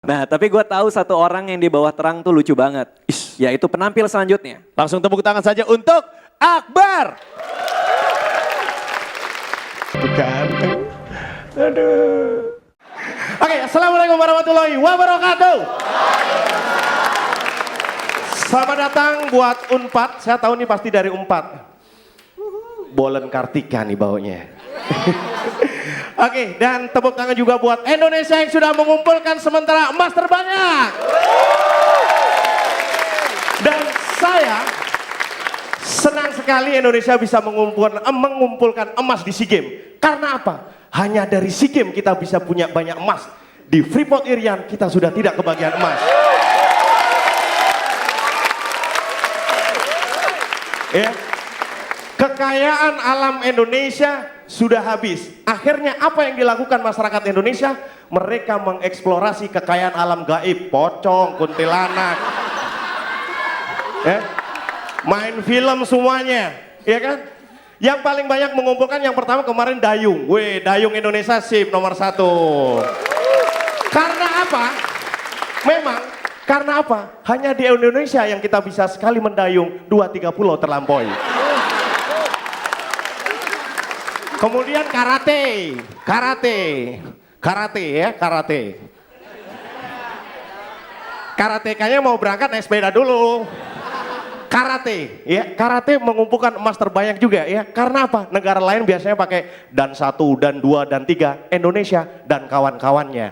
Nah, tapi gue tahu satu orang yang di bawah terang tuh lucu banget. Yaitu penampil selanjutnya. Langsung tepuk tangan saja untuk Akbar. Bukan. Aduh. Oke, assalamualaikum warahmatullahi wabarakatuh. Selamat datang buat Unpad. Saya tahu ini pasti dari Unpad. Bolen Kartika nih baunya. Oke, dan tepuk tangan juga buat Indonesia yang sudah mengumpulkan sementara emas terbanyak. Dan saya senang sekali Indonesia bisa mengumpulkan emas di SEA Games. Karena apa? Hanya dari SEA Games kita bisa punya banyak emas. Di Freeport Irian kita sudah tidak kebagian emas. Ya. Kekayaan alam Indonesia sudah habis. Akhirnya apa yang dilakukan masyarakat Indonesia? Mereka mengeksplorasi kekayaan alam gaib, pocong, kuntilanak, ya, main film semuanya, ya kan? Yang paling banyak mengumpulkan yang pertama kemarin dayung. Dayung Indonesia sip nomor 1. Karena apa? Memang karena apa? Hanya di Indonesia yang kita bisa sekali mendayung 2-3 pulau terlampaui. Kemudian karate. Karatekanya mau berangkat naik sepeda dulu. Karate, ya, karate mengumpulkan emas terbanyak juga, ya. Karena apa? Negara lain biasanya pakai dan 1, dan 2, dan 3. Indonesia dan kawan-kawannya.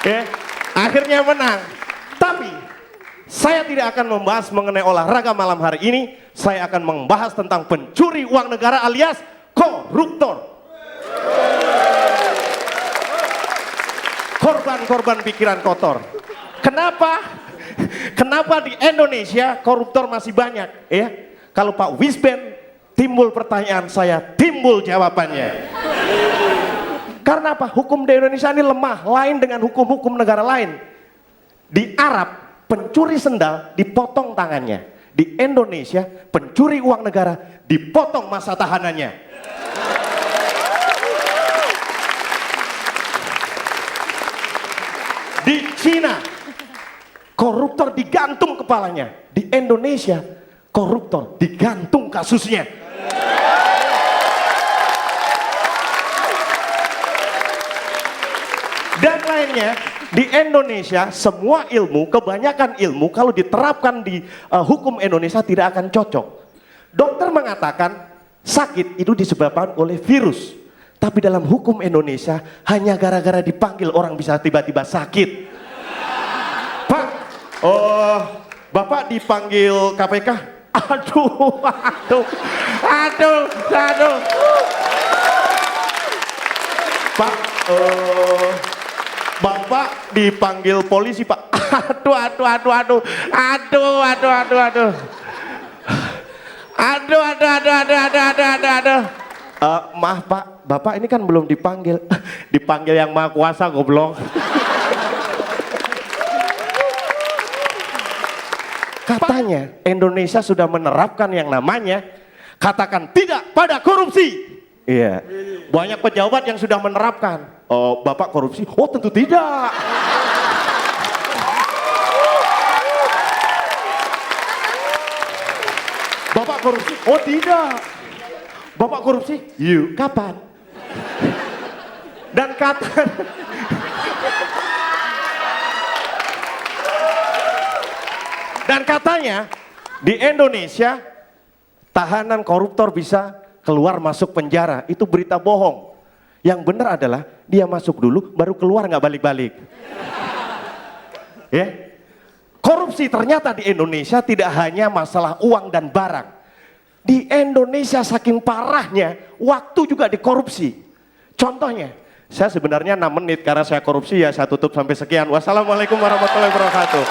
Ya, akhirnya menang. Tapi saya tidak akan membahas mengenai olahraga malam hari ini. Saya akan membahas tentang pencuri uang negara alias koruptor. Korban-korban pikiran kotor. Kenapa? Kenapa di Indonesia koruptor masih banyak? Ya, kalau Pak Wisben timbul pertanyaan, saya timbul jawabannya. Karena apa? Hukum di Indonesia ini lemah, lain dengan hukum-hukum negara lain. Di Arab, pencuri sendal dipotong tangannya. Di Indonesia, pencuri uang negara dipotong masa tahanannya. Di Cina, koruptor digantung kepalanya. Di Indonesia, koruptor digantung kasusnya. Dan lainnya, di Indonesia semua ilmu, kebanyakan ilmu kalau diterapkan di hukum Indonesia tidak akan cocok. Dokter mengatakan sakit itu disebabkan oleh virus. Tapi dalam hukum Indonesia hanya gara-gara dipanggil orang bisa tiba-tiba sakit. Pak, Bapak dipanggil KPK. Aduh. Pak, Bapak dipanggil polisi, Pak. Aduh. Maaf Pak, Bapak ini kan belum dipanggil. Dipanggil yang Maha Kuasa, goblok. Katanya Indonesia sudah menerapkan yang namanya katakan tidak pada korupsi. Iya, banyak pejabat yang sudah menerapkan. Oh, Bapak korupsi? Oh, tentu tidak. Bapak korupsi? Oh, tidak. Bapak korupsi? Yuk, kapan? Dan katanya di Indonesia tahanan koruptor bisa keluar masuk penjara. Itu berita bohong. Yang benar adalah dia masuk dulu baru keluar nggak balik-balik. Ya. Korupsi ternyata di Indonesia tidak hanya masalah uang dan barang. Di Indonesia saking parahnya waktu juga dikorupsi. Contohnya, saya sebenarnya 6 menit karena saya korupsi ya saya tutup sampai sekian. Wassalamualaikum warahmatullahi wabarakatuh.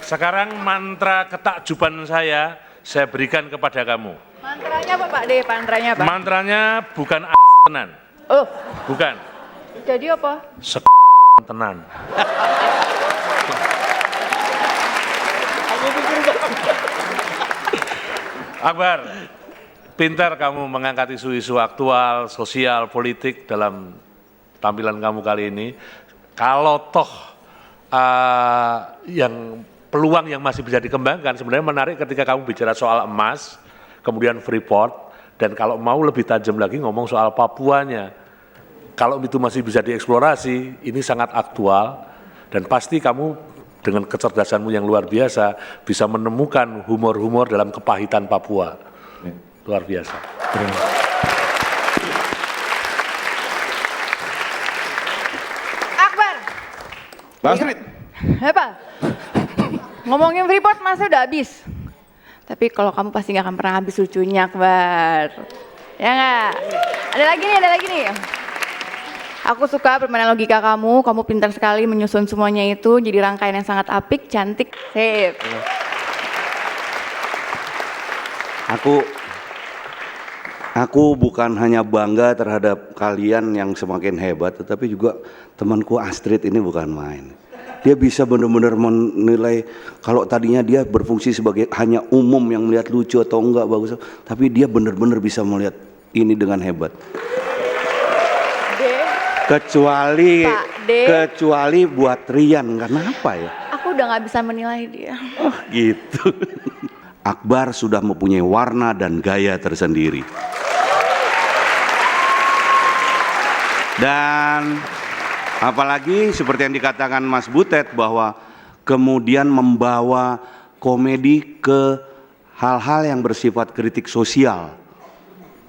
Sekarang mantra ketakjuban saya berikan kepada kamu. Mantranya apa Pak D? Mantranya apa? Mantranya bukan tenan. Oh, Bukan. jadi apa? Tenan. Akbar, pintar kamu mengangkat isu-isu aktual, sosial, politik dalam tampilan kamu kali ini. Kalau toh yang peluang yang masih bisa dikembangkan, sebenarnya menarik ketika kamu bicara soal emas, kemudian Freeport, dan kalau mau lebih tajam lagi ngomong soal Papuanya. Kalau itu masih bisa dieksplorasi, ini sangat aktual, dan pasti kamu dengan kecerdasanmu yang luar biasa bisa menemukan humor-humor dalam kepahitan Papua. Luar biasa. Akbar. Mbak Astrid. Apa? Ngomongin Freeport masa udah habis. Tapi kalau kamu pasti nggak akan pernah habis lucunya, Akbar. Ya nggak? Ada lagi nih. Aku suka permainan logika kamu pintar sekali menyusun semuanya itu jadi rangkaian yang sangat apik, cantik, sip. Aku bukan hanya bangga terhadap kalian yang semakin hebat, tetapi juga temanku Astrid ini bukan main. Dia bisa benar-benar menilai, kalau tadinya dia berfungsi sebagai hanya umum yang melihat lucu atau enggak bagus, tapi dia benar-benar bisa melihat ini dengan hebat. Kecuali buat Rian, kenapa ya? Aku udah nggak bisa menilai dia. Oh gitu. Akbar sudah mempunyai warna dan gaya tersendiri. Dan apalagi seperti yang dikatakan Mas Butet bahwa kemudian membawa komedi ke hal-hal yang bersifat kritik sosial.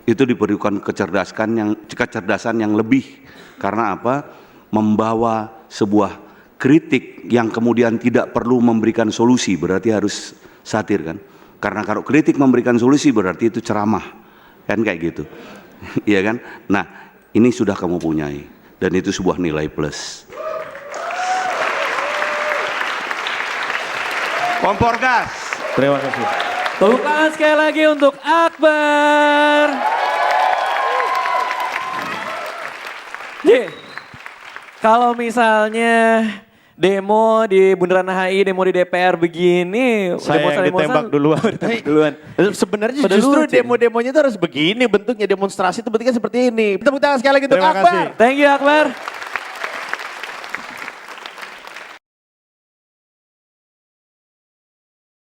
Itu diperlukan kecerdasan yang lebih. Karena apa? Membawa sebuah kritik yang kemudian tidak perlu memberikan solusi, berarti harus satir kan? Karena kalau kritik memberikan solusi berarti itu ceramah, kan kayak gitu. Iya kan? Nah, ini sudah kamu punyai dan itu sebuah nilai plus. Kompor gas. Terima kasih. Tepuk tangan sekali lagi untuk Akbar. Kalau misalnya demo di Bundaran HI, demo di DPR begini, Saya yang ditembak duluan. Sebenarnya Pada justru lucu. demo-demonya itu harus begini bentuknya, demonstrasi itu bentuknya seperti ini. Tepuk tangan sekali lagi untuk Terima Akbar. kasih. Thank you Akbar.